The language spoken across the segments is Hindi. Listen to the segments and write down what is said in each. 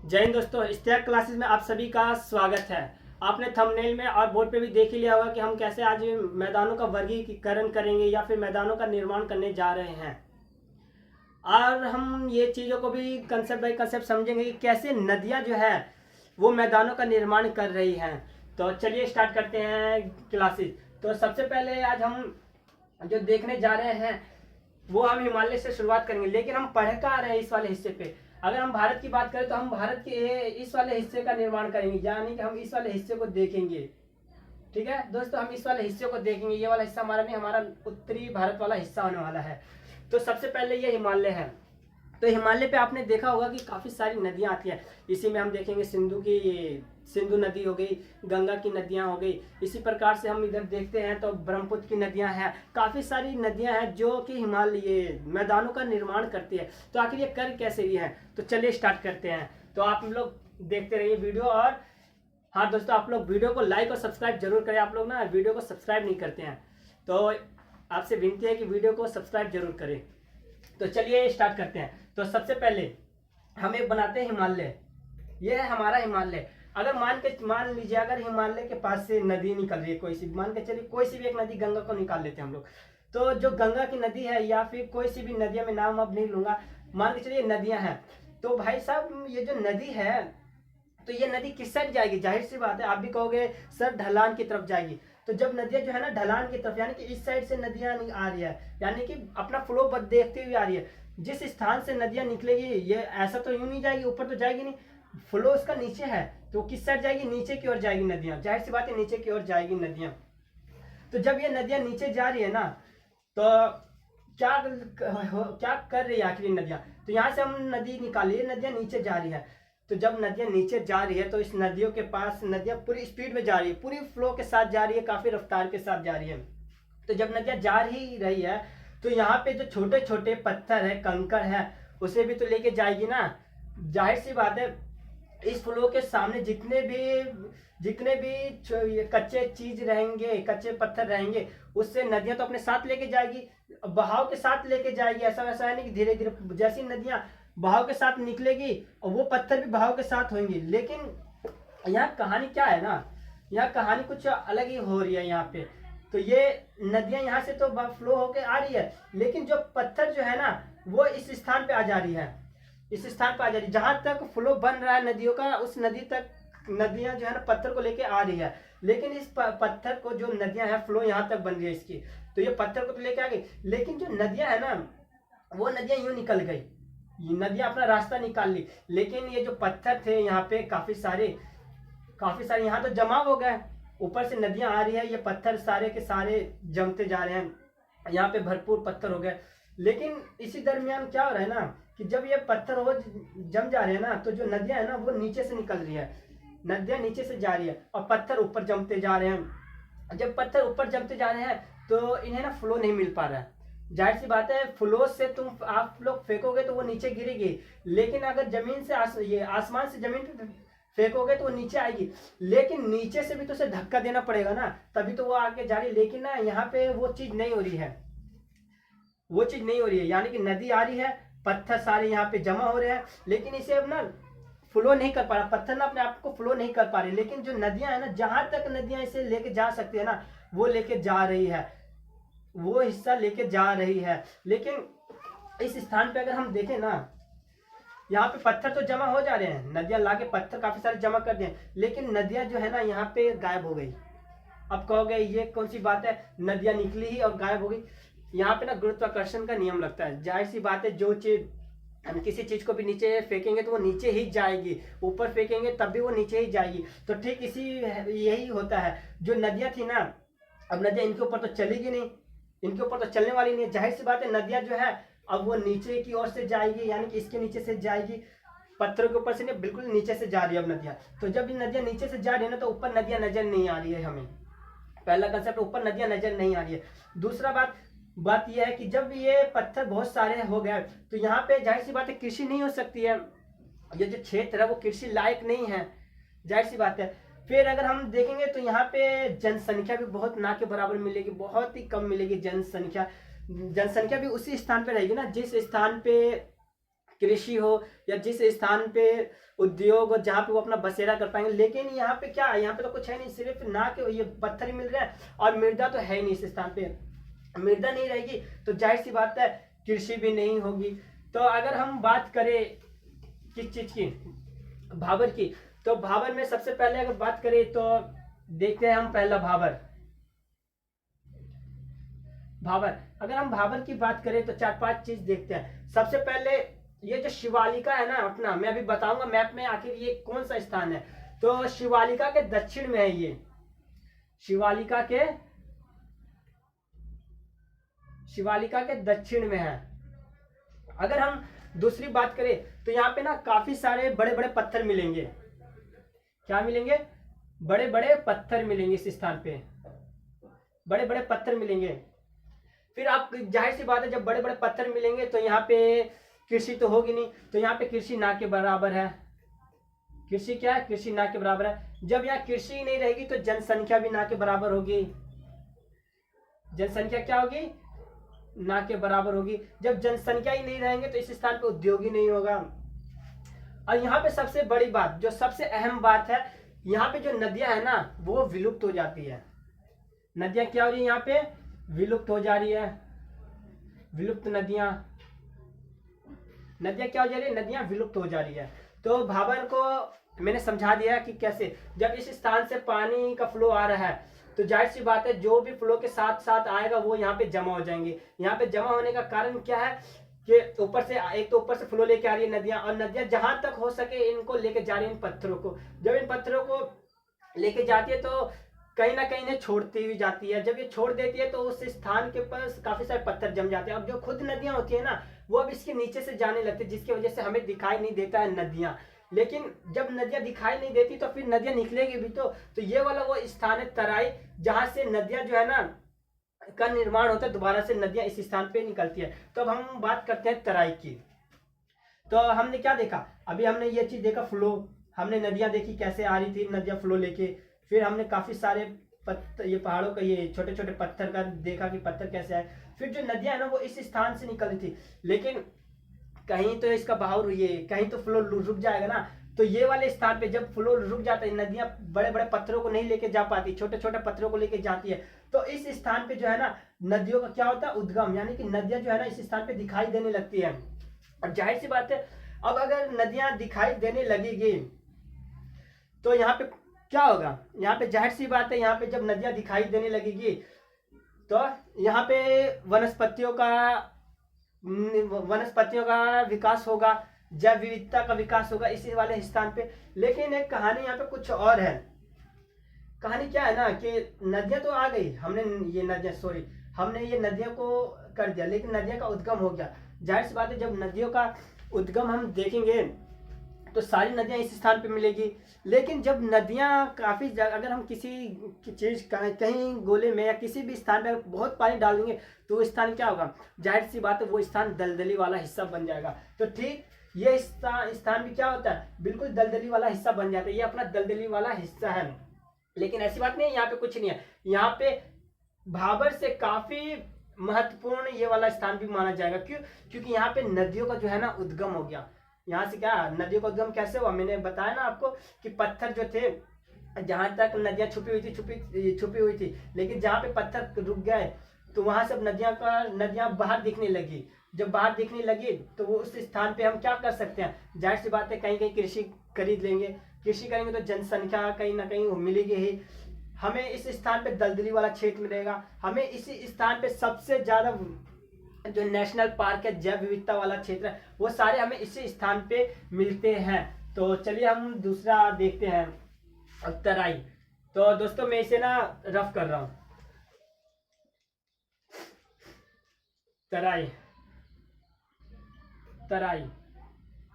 जय हिंद दोस्तों, स्टेक क्लासेस में आप सभी का स्वागत है। आपने थंबनेल में और बोर्ड पे भी देख ही लिया होगा कि हम कैसे आज मैदानों का वर्गीकरण करेंगे या फिर मैदानों का निर्माण करने जा रहे हैं। और हम ये चीज़ों को भी कंसेप्ट बाई कंसेप्ट समझेंगे कि कैसे नदियाँ जो है वो मैदानों का निर्माण कर रही हैं। तो चलिए स्टार्ट करते हैं क्लासेस। तो सबसे पहले आज हम जो देखने जा रहे हैं वो हम हिमालय से शुरुआत करेंगे, लेकिन हम पढ़ कर आ रहे हैं इस वाले हिस्से पे। अगर हम भारत की बात करें तो हम भारत के इस वाले हिस्से का निर्माण करेंगे, यानी कि हम इस वाले हिस्से को देखेंगे। ठीक है दोस्तों, हम इस वाले हिस्से को देखेंगे। ये वाला हिस्सा हमारा नहीं, हमारा उत्तरी भारत वाला हिस्सा होने वाला है। तो सबसे पहले ये हिमालय है। तो हिमालय पे आपने देखा होगा कि काफ़ी सारी नदियाँ आती हैं। इसी में हम देखेंगे सिंधु नदी हो गई, गंगा की नदियाँ हो गई। इसी प्रकार से हम इधर देखते हैं तो ब्रह्मपुत्र की नदियाँ हैं। काफ़ी सारी नदियाँ हैं जो कि हिमालय मैदानों का निर्माण करती है। तो आखिर ये कर कैसे रही हैं, तो चलिए स्टार्ट करते हैं। तो आप लोग देखते रहिए वीडियो। और हाँ दोस्तों, आप लोग वीडियो को लाइक और सब्सक्राइब जरूर करें। आप लोग ना वीडियो को सब्सक्राइब नहीं करते हैं, तो आपसे विनती है कि वीडियो को सब्सक्राइब जरूर करें। तो चलिए स्टार्ट करते हैं। तो सबसे पहले हम एक बनाते हैं हिमालय। ये है हमारा हिमालय। अगर मान लीजिए अगर हिमालय के पास से नदी निकल रही है, कोई सी मान के चलिए, कोई सी भी एक नदी, गंगा को निकाल लेते हैं हम लोग। तो जो गंगा की नदी है या फिर कोई सी भी नदियां, मैं नाम अब नहीं लूंगा, मान के चलिए नदियां हैं। तो भाई साहब ये जो नदी है, तो ये नदी किस साइड जाएगी? जाहिर सी बात है, आप भी कहोगे सर ढलान की तरफ जाएगी। तो जब नदियां जो है ना ढलान की तरफ, यानी कि इस साइड से नदियां आ रही है, यानी कि अपना फ्लो देखते हुए आ रही है। जिस स्थान से नदियां निकलेगी, ये ऐसा तो यूं नहीं जाएगी, ऊपर तो जाएगी नहीं। फ्लो उसका नीचे है, तो किस साइड जाएगी? नीचे की ओर जाएगी नदियां। जाहिर सी बात है, नीचे की ओर जाएगी नदियां। तो जब ये नदियां नीचे जा रही है ना, तो क्या कर रही है आखिर नदियां? तो यहाँ से हम नदी निकाली, नदियां नीचे जा रही है। तो जब नदियां नीचे जा रही है तो इस नदियों के पास नदियां पूरी स्पीड में जा रही है, पूरी फ्लो के साथ जा रही है, काफी रफ्तार के साथ जा रही है। तो जब नदियां जा ही रही है तो यहाँ पे जो छोटे छोटे पत्थर है, कंकड़ है, उसे भी तो लेके जाएगी ना। जाहिर सी बात है, इस फ्लो के सामने जितने भी कच्चे चीज रहेंगे, कच्चे पत्थर रहेंगे, उससे नदियां तो अपने साथ लेके जाएगी, बहाव के साथ लेके जाएगी। ऐसा वैसा है नहीं कि धीरे धीरे जैसी नदियां बहाव के साथ निकलेगी और वो पत्थर भी बहाव के साथ होंगे। लेकिन यहाँ कहानी क्या है ना, यहाँ कहानी कुछ अलग ही हो रही है यहाँ पे। तो ये नदियां यहाँ से तो फ्लो होके आ रही है, लेकिन जो पत्थर जो है ना, वो इस स्थान पे आ जा रही है। इस स्थान पर आ जा रही है जहां तक फ्लो बन रहा है नदियों का, उस नदी तक नदियां जो है ना पत्थर को लेके आ रही है। लेकिन इस पत्थर को, जो नदियां है, फ्लो यहाँ तक बन रही है इसकी, तो ये पत्थर को तो लेके आ गई। लेकिन जो नदियां है ना, वो नदियां यूं निकल गई, नदियां अपना रास्ता निकाल ली। लेकिन ये जो पत्थर थे यहाँ पे काफी सारे यहाँ तो जमा हो गए। ऊपर से नदियां आ रही है, ये पत्थर सारे के सारे जमते जा रहे हैं, यहाँ पे भरपूर पत्थर हो गए। लेकिन इसी दरमियान क्या हो रहा है ना, कि जब ये पत्थर हो जम जा रहे हैं ना, तो जो नदियां है ना वो नीचे से निकल रही है, नदियां नीचे से जा रही है और पत्थर ऊपर जमते जा रहे हैं। जब पत्थर ऊपर जमते जा रहे हैं तो इन्हें ना फ्लो नहीं मिल पा रहा है। जाहिर सी बात है, फ्लो से आप लोग फेंकोगे तो वो नीचे गिरेगी, लेकिन अगर जमीन से ये आसमान से जमीन पे फेंकोगे तो वो नीचे आएगी। लेकिन नीचे से भी तो उसे धक्का देना पड़ेगा ना, तभी तो वो आगे जा रही है। लेकिन ना यहाँ पे वो चीज नहीं हो रही है, यानी कि नदी आ रही है, पत्थर सारे यहाँ पे जमा हो रहे हैं, लेकिन इसे अब ना फ्लो नहीं कर पा रहा, पत्थर ना अपने आप को फ्लो नहीं कर पा रही। लेकिन जो नदियां है ना, जहां तक नदियां इसे लेके जा सकती है ना, वो लेके जा रही है, वो हिस्सा लेके जा रही है। लेकिन इस स्थान पे अगर हम देखें ना, यहाँ पे पत्थर तो जमा हो जा रहे हैं, नदियां लाके पत्थर काफी सारे जमा कर दिए, लेकिन नदियां जो है ना यहाँ पे गायब हो गई। अब कहोगे ये कौन सी बात है, नदियां निकली ही और गायब हो गई। यहाँ पे ना गुरुत्वाकर्षण का नियम लगता है। जाहिर सी बात है, जो चीज हम किसी चीज को भी नीचे फेंकेंगे तो वो नीचे ही जाएगी, ऊपर फेंकेंगे तब भी वो नीचे ही जाएगी। तो ठीक यही होता है। जो नदियां थी ना, अब नदियां इनके ऊपर तो चलेगी नहीं, इनके ऊपर तो चलने वाली नहीं है। जाहिर सी बात है, नदियां जो है अब वो नीचे की ओर से जाएगी, यानी कि इसके नीचे से जाएगी, पत्थरों के ऊपर से नहीं, बिल्कुल नीचे से जा रही है अब नदियां। तो जब ये नदियां नीचे से जा रही है ना, तो ऊपर नदियां नजर नहीं आ रही है हमें। पहला कंसेप्ट, ऊपर नदियां नजर नहीं आ रही है। दूसरा बात यह है कि जब ये पत्थर बहुत सारे हो गए तो यहाँ पे जाहिर सी बात है कृषि नहीं हो सकती है। ये जो क्षेत्र है वो कृषि लायक नहीं है, जाहिर सी बात है। फिर अगर हम देखेंगे तो यहाँ पे जनसंख्या भी बहुत ना के बराबर मिलेगी, बहुत ही कम मिलेगी जनसंख्या भी उसी स्थान पे रहेगी ना जिस स्थान पे कृषि हो या जिस स्थान पे उद्योग हो जहाँ पे वो अपना बसेरा कर पाएंगे। लेकिन यहाँ पे क्या है, यहाँ पे तो कुछ है नहीं, सिर्फ ना कि ये पत्थर ही मिल रहा है और मृदा तो है ही नहीं। इस स्थान पे मृदा नहीं रहेगी तो जाहिर सी बात है कृषि भी नहीं होगी। तो अगर हम बात करें किस चीज की, भाबर की, तो भाबर में सबसे पहले अगर बात करें तो देखते हैं हम पहला भाबर। भाबर, अगर हम भाबर की बात करें तो 4-5 चीज देखते हैं। सबसे पहले ये जो शिवालिका है ना अपना, मैं अभी बताऊंगा मैप में आखिर ये कौन सा स्थान है। तो शिवालिका के दक्षिण में है ये, शिवालिका के दक्षिण में है। अगर हम दूसरी बात करें तो यहाँ पे ना काफी सारे बड़े बड़े पत्थर मिलेंगे। क्या मिलेंगे? बड़े बड़े पत्थर मिलेंगे इस स्थान पे, बड़े बड़े पत्थर मिलेंगे। फिर आप जाहिर सी बात है जब बड़े बड़े पत्थर मिलेंगे तो यहाँ पे कृषि तो होगी नहीं, तो यहाँ पे कृषि ना के बराबर है। कृषि क्या है? कृषि ना के बराबर है। जब यहाँ कृषि नहीं रहेगी तो जनसंख्या भी ना के बराबर होगी। जनसंख्या क्या होगी? ना के बराबर होगी। जब जनसंख्या ही नहीं रहेंगे तो इस स्थान पे उद्योग ही नहीं होगा। और यहाँ पे सबसे बड़ी बात, जो सबसे अहम बात है, यहाँ पे जो नदियां है ना वो विलुप्त हो जाती है। नदियां क्या हो रही है? यहाँ पे विलुप्त हो जा रही है। विलुप्त नदियां क्या हो जा रही है? नदियां विलुप्त हो जा रही है। तो भाबर को मैंने समझा दिया कि कैसे, जब इस स्थान से पानी का फ्लो आ रहा है तो जाहिर सी बात है जो भी फ्लो के साथ साथ आएगा वो यहाँ पे जमा हो जाएंगे। यहाँ पे जमा होने का कारण क्या है कि ऊपर से, एक तो ऊपर से फ्लो लेके आ रही है नदियां, और नदियां जहां तक हो सके इनको लेके जा रही है इन पत्थरों को। जब इन पत्थरों को लेके जाती है तो कहीं ना कहीं इन्हें छोड़ती हुई जाती है। जब ये छोड़ देती है तो उस स्थान के पास काफी सारे पत्थर जम जाते हैं। अब जो खुद नदियां होती है ना वो अब इसके नीचे से जाने लगती है, जिसकी वजह से हमें दिखाई नहीं देता है नदियां। लेकिन जब नदियां दिखाई नहीं देती तो फिर नदियां निकलेगी भी तो ये वाला वो स्थान है तराई, जहां से नदियां जो है ना का निर्माण होता है, दोबारा से नदियां इस स्थान पे निकलती है। तो अब हम बात करते हैं तराई की। तो हमने क्या देखा? अभी हमने ये चीज देखा, फ्लो, हमने नदियां देखी कैसे आ रही थी नदियां फ्लो लेके। फिर हमने काफी सारे ये पहाड़ों का, ये छोटे छोटे पत्थर का देखा कि पत्थर कैसे आए। फिर जो नदियां है ना वो इस स्थान से निकल रही थी, लेकिन कहीं तो इसका बहाव, ये कहीं तो फ्लो रुक जाएगा ना। तो ये वाले स्थान पे जब फ्लो रुक जाता है, नदियां बड़े बड़े पत्थरों को नहीं लेके जा पाती, छोटे छोटे पत्थरों को लेके जाती है। तो इस स्थान पे जो है ना नदियों का क्या होता है? उद्गम, यानी कि नदियां जो है ना इस स्थान पे दिखाई देने लगती है। और जाहिर सी बात है अब अगर नदियां दिखाई देने लगेगी तो यहाँ पे क्या होगा? यहाँ पे जाहिर सी बात है, यहाँ पे जब नदियां दिखाई देने लगेगी तो यहाँ पे वनस्पतियों का विकास होगा, जैव विविधता का विकास होगा इसी वाले स्थान पे। लेकिन एक कहानी यहाँ पे कुछ और है। कहानी क्या है ना कि नदियां तो आ गई, हमने ये नदियों को कर दिया, लेकिन नदियों का उद्गम हो गया। जाहिर सी बात है जब नदियों का उद्गम हम देखेंगे तो सारी नदियां इस स्थान पे मिलेगी। लेकिन जब नदियां काफी, अगर हम किसी चीज कहीं गोले में या किसी भी स्थान पे बहुत पानी डाल देंगे तो वो स्थान क्या होगा? जाहिर सी बात है वो स्थान दलदली वाला हिस्सा बन जाएगा। तो ठीक ये स्थान भी क्या होता है? बिल्कुल दलदली वाला हिस्सा बन जाता है। ये अपना दलदली वाला हिस्सा है। लेकिन ऐसी बात नहीं है, यहाँ पे कुछ नहीं है। यहाँ पे भाबर से काफी महत्वपूर्ण ये वाला स्थान भी माना जाएगा। क्यों? क्योंकि यहाँ पे नदियों का जो है ना उद्गम हो गया। यहाँ से क्या, नदियों का उद्गम कैसे हुआ? मैंने बताया ना आपको कि पत्थर जो थे, जहां तक नदियां छुपी हुई थी, लेकिन जहां पे पत्थर रुक गए तो वहां से नदियां बाहर दिखने लगी। जब बाहर दिखने लगी तो वो उस स्थान पे हम क्या कर सकते हैं? जाहिर सी बात है कहीं कहीं कृषि खरीद लेंगे। कृषि करेंगे तो जनसंख्या कहीं ना कहीं मिलेगी ही। हमें इस स्थान पे दलदली वाला क्षेत्र मिलेगा। हमें इसी स्थान पे सबसे ज्यादा जो नेशनल पार्क है, जैव विविधता वाला क्षेत्र है, वो सारे हमें इसी स्थान पे मिलते हैं। तो चलिए हम दूसरा देखते हैं, तराई। तो दोस्तों मैं इसे ना रफ कर रहा हूं। तराई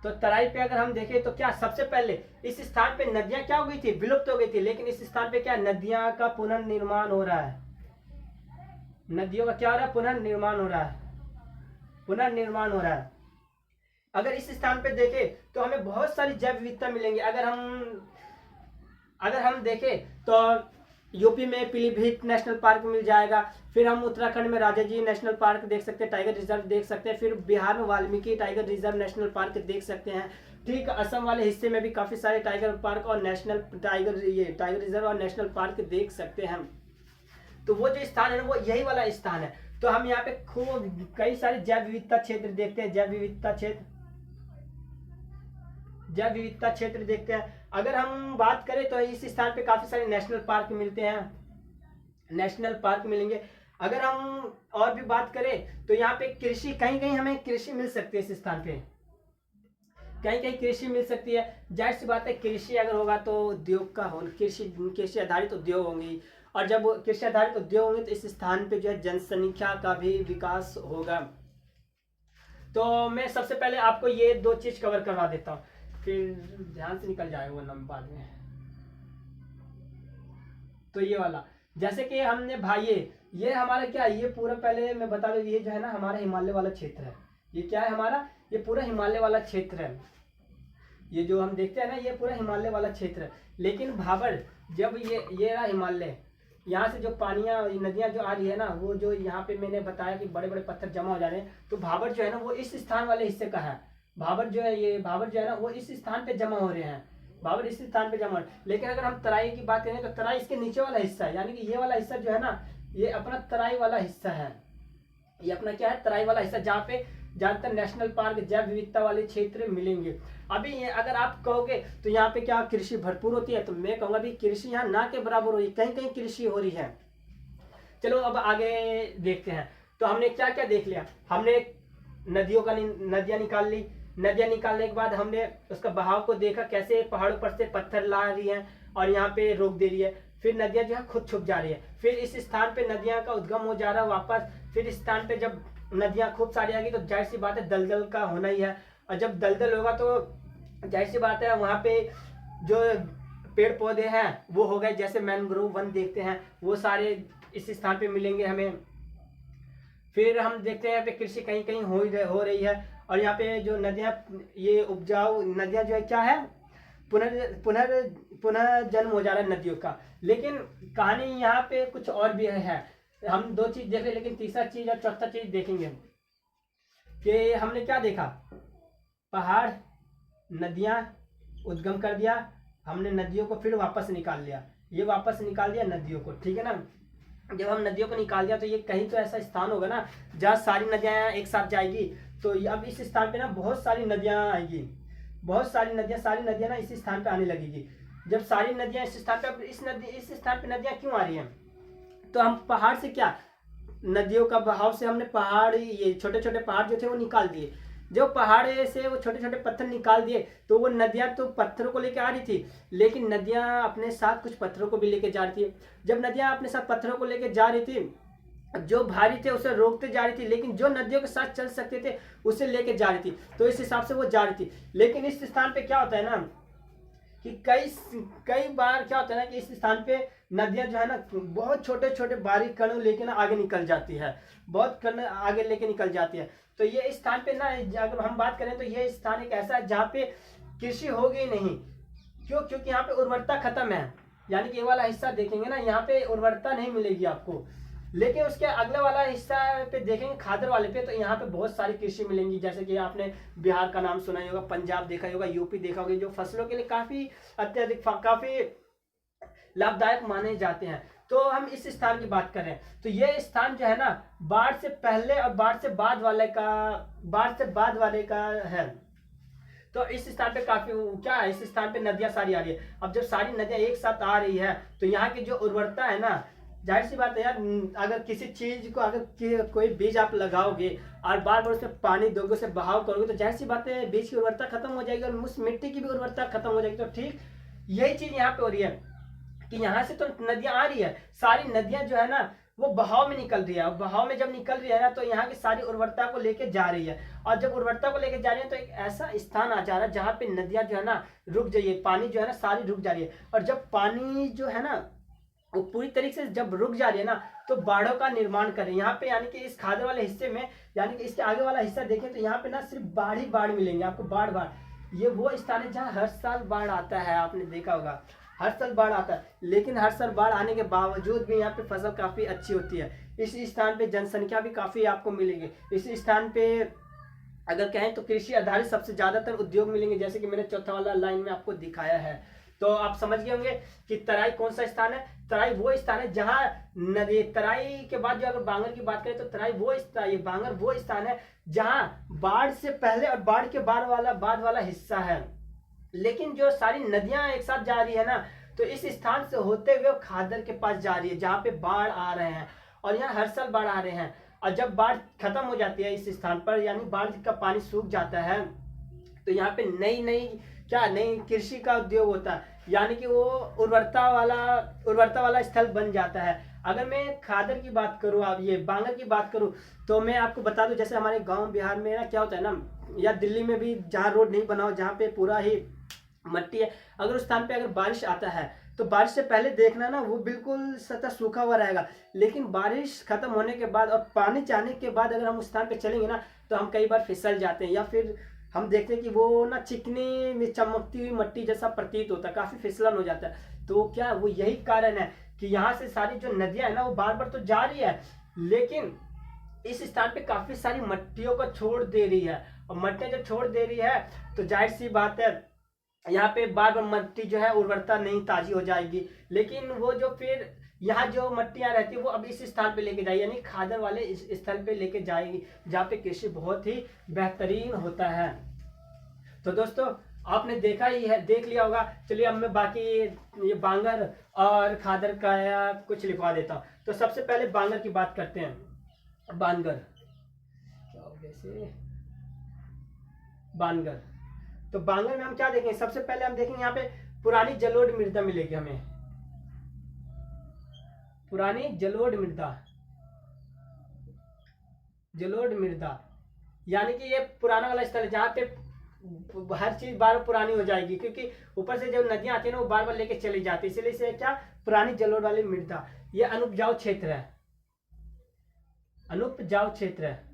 तो तराई पे अगर हम देखें तो क्या, सबसे पहले इस स्थान पे नदियां क्या हो गई थी? विलुप्त हो गई थी। लेकिन इस स्थान पे क्या, नदियां का पुनर्निर्माण हो रहा है। नदियों का क्या हो रहा है? पुनर्निर्माण हो रहा है। अगर इस स्थान पे देखें तो हमें बहुत सारी जैव विविधता मिलेंगी। अगर हम देखें तो यूपी में पीलीभीत नेशनल पार्क मिल जाएगा। फिर हम उत्तराखंड में राजाजी नेशनल पार्क देख सकते हैं, टाइगर रिजर्व देख सकते हैं। फिर बिहार में Valmiki tiger reserve national park देख सकते हैं। ठीक, असम वाले हिस्से में भी काफ़ी सारे टाइगर पार्क और नेशनल टाइगर रिजर्व और नेशनल पार्क देख सकते हैं। तो वो जो स्थान है ना, वो यही वाला स्थान है। तो हम यहाँ पे खूब कई सारे जैव विविधता क्षेत्र देखते हैं, जैव विविधता क्षेत्र देखते हैं। अगर हम बात करें तो इस स्थान पे काफी सारे नेशनल पार्क मिलते हैं, नेशनल पार्क मिलेंगे। अगर हम और भी बात करें तो यहाँ पे कृषि, कहीं कहीं हमें कृषि मिल सकती है इस स्थान पे, कहीं कहीं कृषि मिल सकती है। जाहिर सी बात है, कृषि अगर होगा तो उद्योग का हो, कृषि आधारित उद्योग होंगे, और जब कृषि आधारित उद्योग होंगे तो इस स्थान पे जो है जनसंख्या का भी विकास होगा। तो मैं सबसे पहले आपको ये 2 चीज कवर करवा देता हूँ, फिर ध्यान से निकल जाएगा वो नंबर बाद में। तो ये वाला, जैसे कि हमने भाई ये हमारा क्या है, ये पूरा पहले मैं बता दूं, ये जो है ना हमारा हिमालय वाला क्षेत्र है। ये क्या है हमारा, ये पूरा हिमालय वाला क्षेत्र है। ये जो हम देखते हैं ना, ये पूरा हिमालय वाला क्षेत्र है। लेकिन भाबर, जब ये रहा हिमालय, यहाँ से जो पानियाँ नदियाँ जो आ रही है ना, वो जो यहाँ पे मैंने बताया कि बड़े बड़े पत्थर जमा हो जा रहे हैं, तो भाबर जो है ना वो इस स्थान वाले हिस्से का है। भाबर जो है ना वो इस स्थान पे जमा हो रहे हैं, भाबर इस स्थान पे जमा। लेकिन अगर हम तराई की बात करें तो तराई इसके नीचे वाला हिस्सा है, यानी कि ये वाला हिस्सा जो है ना, ये अपना तराई वाला हिस्सा है। ये अपना क्या है, तराई वाला हिस्सा, जहाँ पे ज्यादातर नेशनल पार्क, जैव विविधता वाले क्षेत्र मिलेंगे। अभी ये अगर आप कहोगे तो यहाँ पे क्या कृषि भरपूर होती है, तो मैं कहूँगा भी कृषि यहाँ ना के बराबर हो रही है, कहीं कहीं कृषि हो रही है। चलो अब आगे देखते हैं। तो हमने क्या क्या देख लिया, हमने नदियाँ निकाल ली। नदियाँ निकालने के बाद हमने उसका बहाव को देखा, कैसे पहाड़ों पर से पत्थर ला रही है और यहाँ पे रोक दे रही है। फिर नदियाँ जो है खुद छुप जा रही है। फिर इस स्थान पे नदियाँ का उद्गम हो जा रहा है वापस। फिर इस स्थान पे जब नदियाँ खूब सारी आएगी तो जाहिर सी बात है दलदल का होना ही है, और जब दलदल होगा तो जाहिर सी बात है वहाँ पे जो पेड़ पौधे हैं वो हो गए, जैसे मैनग्रोव वन देखते हैं, वो सारे इस स्थान पे मिलेंगे हमें। फिर हम देखते हैं यहाँ पे कृषि कहीं कहीं हो रही है, और यहाँ पे जो नदियाँ, ये उपजाऊ नदियाँ जो है क्या है, पुनः जन्म हो जा रहा है नदियों का। लेकिन कहानी यहाँ पे कुछ और भी है। हम 2 चीज देख रहे, लेकिन तीसरा चीज और चौथा चीज देखेंगे कि हमने क्या देखा, पहाड़, नदियाँ उद्गम कर दिया, हमने नदियों को फिर वापस निकाल लिया, ये वापस निकाल दिया नदियों को, ठीक है ना। जब हम नदियों को निकाल दिया तो ये कहीं तो ऐसा स्थान होगा ना जहाँ सारी नदियाँ एक साथ जाएगी। तो अब इस स्थान पे ना बहुत सारी नदियाँ आएगी, बहुत सारी नदियाँ ना इस स्थान पे आने लगेगी। जब सारी नदियाँ इस स्थान पे, अब इस स्थान पे नदियाँ क्यों आ रही हैं, तो हम पहाड़ से क्या, नदियों का बहाव से हमने पहाड़, ये छोटे छोटे पहाड़ जो थे वो निकाल दिए। जब पहाड़ से वो छोटे छोटे पत्थर निकाल दिए तो वो नदियाँ तो पत्थरों को लेकर आ रही थी, लेकिन नदियाँ अपने साथ कुछ पत्थरों को भी लेके जा रही थी। जब नदियाँ अपने साथ पत्थरों को लेके जा रही थी, जो भारी थे उसे रोकते जा रही थी, लेकिन जो नदियों के साथ चल सकते थे उसे लेके जा रही थी, तो इस हिसाब से वो जा रही थी। लेकिन इस स्थान पे क्या होता है ना कि कई बार क्या होता है ना कि इस स्थान पे नदियां जो है ना बहुत छोटे छोटे बारीक कण लेके ना आगे निकल जाती है, बहुत कण आगे लेके निकल जाती है। तो ये स्थान पे ना, अगर हम बात करें तो ये स्थान एक ऐसा है जहाँ पे कृषि होगी नहीं। क्यों, क्योंकि यहाँ पे उर्वरता खत्म है, यानी कि ये वाला हिस्सा देखेंगे ना, यहाँ पे उर्वरता नहीं मिलेगी आपको। लेकिन उसके अगले वाला हिस्सा पे देखेंगे, खादर वाले पे, तो यहाँ पे बहुत सारी कृषि मिलेंगी। जैसे कि आपने बिहार का नाम सुना ही होगा, पंजाब देखा होगा, यूपी देखा होगा, जो फसलों के लिए काफी अत्यधिक काफी लाभदायक माने जाते हैं। तो हम इस स्थान की बात करें तो ये स्थान जो है ना बाढ़ से पहले और बाढ़ से बाद वाले का है। तो इस स्थान पे काफी क्या है, इस स्थान पे नदियां सारी आ रही है। अब जब सारी नदियां एक साथ आ रही है तो यहाँ की जो उर्वरता है ना, जाहिर सी बात है यार, अगर किसी चीज को, अगर कोई बीज आप लगाओगे और बार बार उसमें पानी दोगे, उसे बहाव करोगे, तो जाहिर सी बात है बीज की उर्वरता खत्म हो जाएगी और उस मिट्टी की भी उर्वरता खत्म हो जाएगी। तो ठीक यही चीज यहाँ पे हो रही है कि यहाँ से तो नदियां आ रही है, सारी नदियां जो है ना वो बहाव में निकल रही है, और बहाव में जब निकल रही है ना तो यहाँ की सारी उर्वरता को लेके जा रही है। और जब उर्वरता को लेके जा रही है तो एक ऐसा स्थान आ जा रहा है जहाँ पे नदियां जो है ना रुक जाइए, पानी जो है ना सारी रुक जा रही है। और जब पानी जो है ना वो पूरी तरीके से जब रुक जा रही है ना तो बाढ़ों का निर्माण करें यहाँ पे, यानी कि इस खादर वाले हिस्से में, यानी कि इसके आगे वाला हिस्सा देखें तो यहाँ पे ना सिर्फ बाढ़ ही बाढ़ मिलेंगे आपको, बाढ़। ये वो स्थान है जहाँ हर साल बाढ़ आता है, आपने देखा होगा हर साल बाढ़ आता है, लेकिन हर साल बाढ़ आने के बावजूद भी यहाँ पे फसल काफ़ी अच्छी होती है। इस स्थान पे जनसंख्या भी काफ़ी आपको मिलेगी। इस स्थान पे अगर कहें तो कृषि आधारित सबसे ज़्यादातर उद्योग मिलेंगे, जैसे कि मैंने चौथा वाला लाइन में आपको दिखाया है। तो आप समझ गए होंगे कि तराई कौन सा स्थान है। तराई वो स्थान है जहाँ नदी, तराई के बाद जो अगर बांगर की बात करें तो तराई वो स्थान, ये बांगर वो स्थान है जहाँ बाढ़ से पहले और बाढ़ के बाद वाला हिस्सा है। लेकिन जो सारी नदियां एक साथ जा रही है ना, तो इस स्थान से होते हुए खादर के पास जा रही है जहाँ पे बाढ़ आ रहे हैं, और यहाँ हर साल बाढ़ आ रहे हैं। और जब बाढ़ खत्म हो जाती है इस स्थान पर, यानी बाढ़ का पानी सूख जाता है, तो यहाँ पे नई कृषि का उद्योग होता है, यानी कि वो उर्वरता वाला स्थल बन जाता है। अगर मैं खादर की बात करूँ, अब ये बांगर की बात करूँ, तो मैं आपको बता दूं, जैसे हमारे गांव बिहार में ना क्या होता है ना, या दिल्ली में भी जहाँ रोड नहीं बना हो, जहाँ पे पूरा ही मट्टी है, अगर उस स्थान पे अगर बारिश आता है तो बारिश से पहले देखना ना वो बिल्कुल सतह सूखा हुआ रहेगा, लेकिन बारिश खत्म होने के बाद और पानी जाने के बाद अगर हम उस स्थान पे चलेंगे ना, तो हम कई बार फिसल जाते हैं, या फिर हम देखते हैं कि वो ना चिकनी में चमकती हुई मट्टी जैसा प्रतीत होता है, काफी फिसलन हो जाता है। तो क्या वो यही कारण है कि यहाँ से सारी जो नदियां है ना वो बार बार तो जा रही है, लेकिन इस स्थान पे काफी सारी मट्टियों को छोड़ दे रही है, और मट्टियां जब छोड़ दे रही है तो जाहिर सी बात है यहाँ पे बार बार मट्टी जो है उर्वरता नहीं ताजी हो जाएगी। लेकिन वो जो फिर यहाँ जो मट्टियाँ रहती है वो अब इस स्थान पे लेके जाएगी, यानी खादर वाले इस स्थल पे लेके जाएगी जहाँ पे कृषि बहुत ही बेहतरीन होता है। तो दोस्तों आपने देखा ही है, देख लिया होगा। चलिए अब मैं बाकी ये बांगर और खादर का कुछ लिखवा देता हूँ। तो सबसे पहले बांगर की बात करते हैं। बानगर क्या हो गया, बानगर। तो बांगर में हम क्या देखेंगे, सबसे पहले हम देखेंगे यहाँ पे पुरानी जलोढ़ मृदा मिलेगी हमें, पुरानी जलोढ़ मृदा, यानी कि ये पुराना वाला स्थल है जहाँ पे हर चीज बार बार पुरानी हो जाएगी, क्योंकि ऊपर से जब नदियां आती है ना वो बार बार लेके चली जाती है, इसलिए इसे क्या पुरानी जलोढ़ वाली मृदा। ये अनुपजाऊ क्षेत्र है, अनुपजाऊ क्षेत्र है।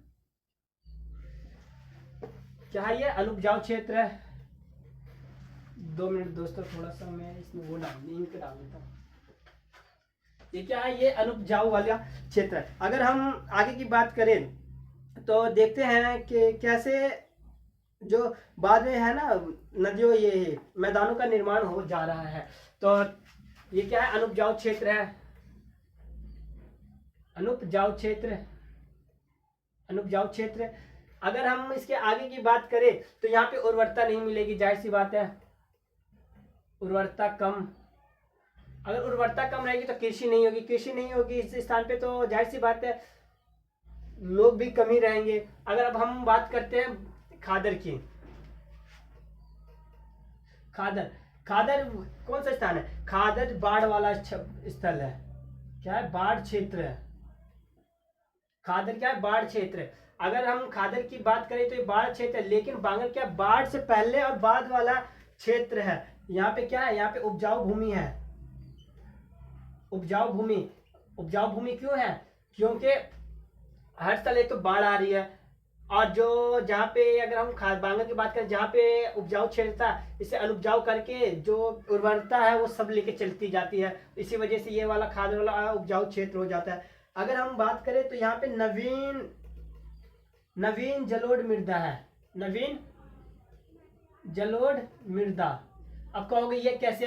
क्या है ये? अनुपजाऊ क्षेत्र है। 2 मिनट दोस्तों, थोड़ा सा मैं इसमें वो लिंक डाल देता हूँ। ये क्या है? ये अनुपजाऊ वाला क्षेत्र है। अगर हम आगे की बात करें तो देखते हैं कि कैसे जो बाद में है ना नदियों, ये मैदानों का निर्माण हो जा रहा है। तो ये क्या है? अनुपजाऊ क्षेत्र है, अनुपजाऊ क्षेत्र, अनुपजाऊ क्षेत्र। अगर हम इसके आगे की बात करें तो यहाँ पे उर्वरता नहीं मिलेगी, जाहिर सी बात है, उर्वरता कम। अगर उर्वरता कम रहेगी तो कृषि नहीं होगी, कृषि नहीं होगी इस स्थान पे तो जाहिर सी बात है लोग भी कम ही रहेंगे। अगर अब हम बात करते हैं खादर की, खादर, खादर कौन सा स्थान है? खादर बाढ़ वाला स्थल है। क्या है? बाढ़ क्षेत्र है। खादर क्या है? बाढ़ क्षेत्र है। अगर हम खादर की बात करें तो ये बाढ़ क्षेत्र है, लेकिन बांगर क्या बाढ़ से पहले और बाद वाला क्षेत्र है। यहाँ पे क्या है? यहाँ पे उपजाऊ भूमि है, उपजाऊ भूमि। उपजाऊ भूमि क्यों है? क्योंकि हर साल एक तो बाढ़ आ रही है, और जो जहाँ पे अगर हम बांगर की बात करें जहाँ पे उपजाऊ क्षेत्र था, इसे अनुपजाऊ करके जो उर्वरता है वो सब लेके चलती जाती है, इसी वजह से ये वाला खादर वाला उपजाऊ क्षेत्र हो जाता है। अगर हम बात करें तो यहाँ पे नवीन जलोढ़ मृदा है, नवीन जलोढ़ मृदा। अब कहोगे ये कैसे?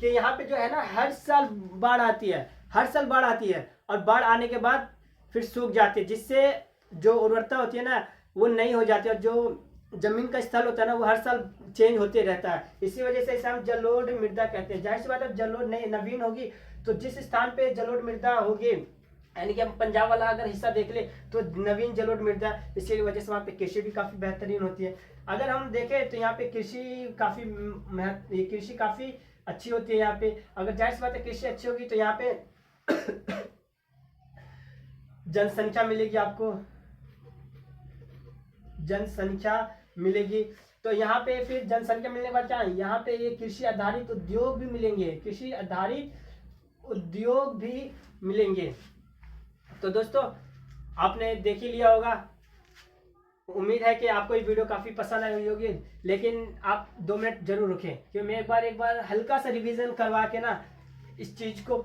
कि यहाँ पे जो है ना हर साल बाढ़ आती है, हर साल बाढ़ आती है, और बाढ़ आने के बाद फिर सूख जाती है, जिससे जो उर्वरता होती है ना वो नहीं हो जाती है, और जो जमीन का स्थल होता है ना वो हर साल चेंज होते रहता है। इसी वजह से इसे हम जलोढ़ मृदा कहते हैं। जाहिर सी बात है जलोढ़ नहीं नवीन होगी, तो जिस स्थान पे जलोढ़ मृदा होगी, यानी कि हम पंजाब वाला अगर हिस्सा देख ले तो नवीन जलोढ़ मृदा, इसी वजह से वहाँ पे कृषि भी काफी बेहतरीन होती है। अगर हम देखें तो यहाँ पे कृषि काफी अच्छी होती है। यहाँ पे अगर जाहिर सी बात है कृषि अच्छी होगी तो यहाँ पे जनसंख्या मिलेगी, आपको जनसंख्या मिलेगी। तो यहाँ पे फिर जनसंख्या मिलने के बाद क्या है? यहाँ पे ये कृषि आधारित उद्योग भी मिलेंगे, कृषि आधारित उद्योग भी मिलेंगे। तो दोस्तों आपने देख ही लिया होगा उम्मीद है कि आपको ये वीडियो काफ़ी पसंद आई होगी, लेकिन आप 2 मिनट जरूर रुकें क्योंकि मैं एक बार हल्का सा रिवीजन करवा के ना इस चीज़ को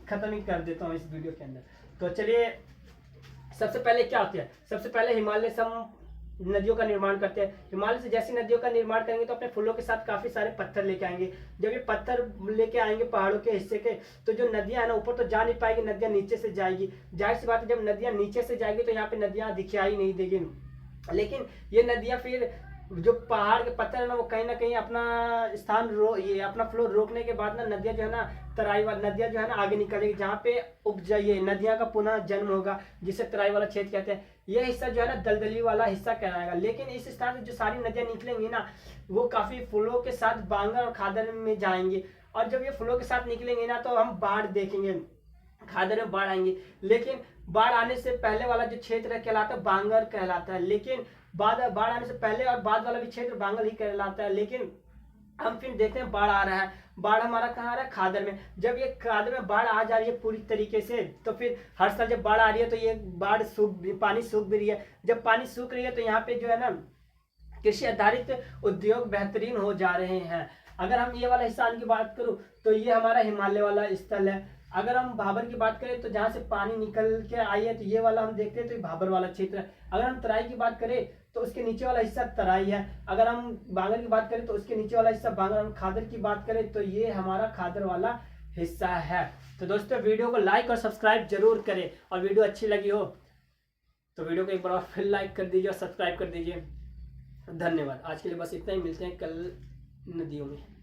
ख़त्म ही कर देता हूँ इस वीडियो के अंदर। तो चलिए, सबसे पहले क्या होता है, सबसे पहले हिमालय से हम नदियों का निर्माण करते हैं। हिमालय से जैसी नदियों का निर्माण करेंगे तो अपने फूलों के साथ काफ़ी सारे पत्थर लेके आएंगे। जब ये पत्थर लेके आएंगे पहाड़ों के हिस्से के, तो जो नदियां है ना ऊपर तो जा नहीं पाएगी, नदियां नीचे से जाएगी। जाहिर सी बात है, जब नदियां नीचे से जाएगी तो यहाँ पे नदियां दिखाई नहीं देगी, लेकिन ये नदियां फिर जो पहाड़ के पत्थर है ना वो कहीं ना कहीं अपना स्थान ये अपना फ्लो रोकने के बाद ना नदियां जो है ना तराई वाली नदियां जो है ना आगे निकलेगी, जहाँ पे उपजाइए नदियां का पुनः जन्म होगा, जिसे तराई वाला क्षेत्र कहते हैं। यह हिस्सा जो है ना दलदली वाला हिस्सा कहलाएगा। लेकिन इस स्थान से जो सारी नदियां निकलेंगी ना वो काफी फूलों के साथ बांगर और खादर में जाएंगी, और जब ये फूलों के साथ निकलेंगे ना तो हम बाढ़ देखेंगे, खादर में बाढ़ आएंगे। लेकिन बाढ़ आने से पहले वाला जो क्षेत्र कहलाता है बांगर कहलाता है, लेकिन बाढ़ आने से पहले और बाद वाला भी क्षेत्र बांगर ही कहलाता है। लेकिन हम फिर देखते हैं बाढ़ आ रहा है, बाढ़ हमारा कहाँ आ रहा है, खादर में। जब ये खादर में बाढ़ आ जा रही है पूरी तरीके से, तो फिर हर साल जब बाढ़ आ रही है तो ये बाढ़ पानी सूख भी रही है। जब पानी सूख रही है तो यहाँ पे जो है ना कृषि आधारित उद्योग बेहतरीन हो जा रहे हैं। अगर हम ये वाला हिस्सा की बात करूँ तो ये हमारा हिमालय वाला स्थल है। अगर हम भाबर की बात करें तो जहाँ से पानी निकल के आई है तो ये वाला हम देखते हैं तो ये भाबर वाला क्षेत्र है। अगर हम तराई की बात करें तो उसके नीचे वाला हिस्सा तराई है। अगर हम बांगर की बात करें तो उसके नीचे वाला हिस्सा बांगर। हम खादर की बात करें तो ये हमारा खादर वाला हिस्सा है। तो दोस्तों, वीडियो को लाइक और सब्सक्राइब जरूर करें, और वीडियो अच्छी लगी हो तो वीडियो को एक बार फिर लाइक कर दीजिए और सब्सक्राइब कर दीजिए। धन्यवाद। आज के लिए बस इतना ही, मिलते हैं कल नदियों में।